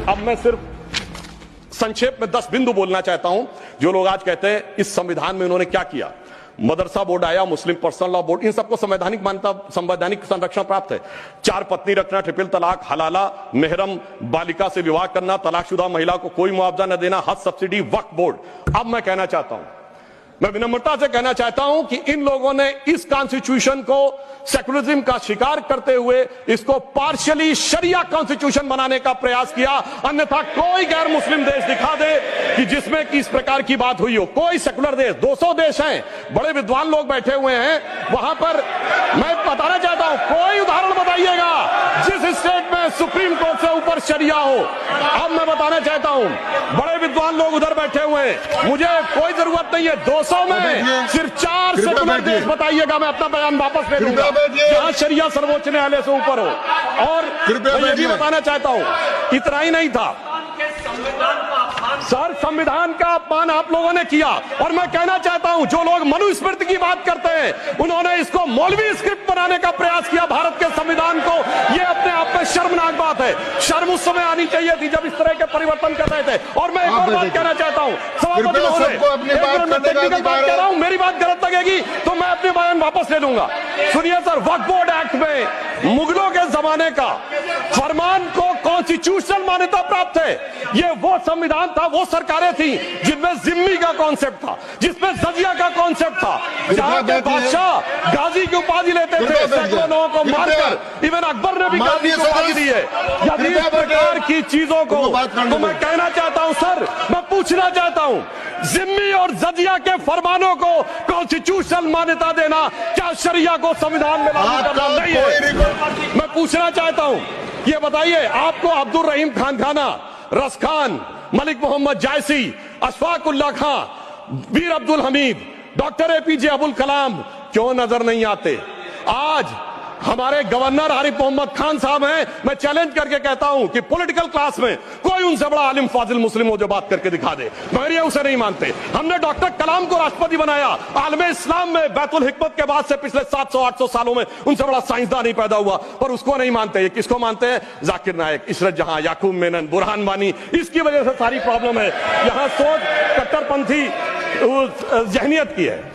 अब मैं सिर्फ संक्षेप में 10 बिंदु बोलना चाहता हूं। जो लोग आज कहते हैं इस संविधान में उन्होंने क्या किया, मदरसा बोर्ड आया, मुस्लिम पर्सनल लॉ बोर्ड, इन सबको संवैधानिक मान्यता, संवैधानिक संरक्षण प्राप्त है। 4 पत्नी रखना, ट्रिपल तलाक, हलाला, मेहरम बालिका से विवाह करना, तलाकशुदा महिला को कोई मुआवजा न देना, हज सब्सिडी, वक्फ बोर्ड। अब मैं कहना चाहता हूं, मैं विनम्रता से कहना चाहता हूं कि इन लोगों ने इस कॉन्स्टिट्यूशन को सेकुलरिज्म का शिकार करते हुए इसको पार्शियली शरिया कॉन्स्टिट्यूशन बनाने का प्रयास किया। अन्यथा कोई गैर मुस्लिम देश दिखा दे कि जिसमें कि इस प्रकार की बात हुई हो, कोई सेकुलर देश, 200 देश हैं, बड़े विद्वान लोग बैठे हुए हैं वहां पर। मैं बताना चाहता हूं, कोई उदाहरण बताइएगा जिस स्टेट में सुप्रीम कोर्ट से ऊपर शरिया हो। अब मैं बताना चाहता हूं, बड़े विद्वान लोग उधर बैठे हुए हैं, मुझे कोई जरूरत नहीं है 200 में सिर्फ 4 सेकुलर देश बताइएगा, मैं अपना बयान वापस ले लूंगा जहां शरिया सर्वोच्च न्यायालय से ऊपर हो। और मैं ये भी बताना चाहता हूं, इतना ही नहीं था सर, संविधान का अपमान आप लोगों ने किया। और मैं कहना चाहता हूं, जो लोग मनुस्मृति की बात करते हैं, उन्होंने इसको मौलवी स्क्रिप्ट बनाने का प्रयास किया भारत के संविधान को। यह अपने आप में शर्मनाक बात है। शर्म उस समय आनी चाहिए थी जब इस तरह के परिवर्तन कर रहे थे। और मैं एक और बात कहना चाहता हूं, सभापति महोदय, टेक्निकल बात कह रहा हूं, मेरी बात गलत लगेगी तो मैं अपने बयान वापस ले लूंगा। सुनिए सर, वक्फ बोर्ड एक्ट में मुगलों के जमाने का फरमान को कॉन्स्टिट्यूशनल मान्यता प्राप्त है। यह वो संविधान था, वो सरकारें थी जिनमें जिम्मी का कॉन्सेप्ट था, जिसमें जजिया का कॉन्सेप्ट था, जहां के बादशाह गाजी की उपाधि लेते थे, सैकड़ों लोगों को मारकर। इवन अकबर ने भी गाजी की उपाधि दी है। यदि इस प्रकार की चीजों को तो मैं कहना चाहता हूं सर, मैं पूछना चाहता हूं, जिम्मी और जजिया के फरमानों को कॉन्स्टिट्यूशनल मान्यता देना क्या शरिया को संविधान में लागू करना नहीं है? मैं पूछना चाहता हूं, ये बताइए, आपको अब्दुल रहीम खान खाना, रस खान, मलिक मोहम्मद जायसी, अशफाक उल्लाह खां, वीर अब्दुल हमीद, डॉक्टर एपीजे अब्दुल कलाम क्यों नजर नहीं आते? आज हमारे गवर्नर आरिफ मोहम्मद खान साहब हैं। मैं चैलेंज करके कहता हूं कि पॉलिटिकल क्लास में कोई उनसे बड़ा आलिम फाजिल मुस्लिम हो जो बात करके दिखा दे, मगर ये उसे नहीं मानते। हमने डॉक्टर कलाम को राष्ट्रपति बनाया। आलमे इस्लाम में बैतुल हिकमत के बाद से पिछले 700-800 सालों में उनसे बड़ा साइंसदान नहीं पैदा हुआ, पर उसको नहीं मानते। ये किसको मानते हैं? जाकिर नायक, इशरत जहां, याकूब मेनन, बुरहान वानी। इसकी वजह से सारी प्रॉब्लम है। यहां सोच कट्टरपंथी जहनियत की है।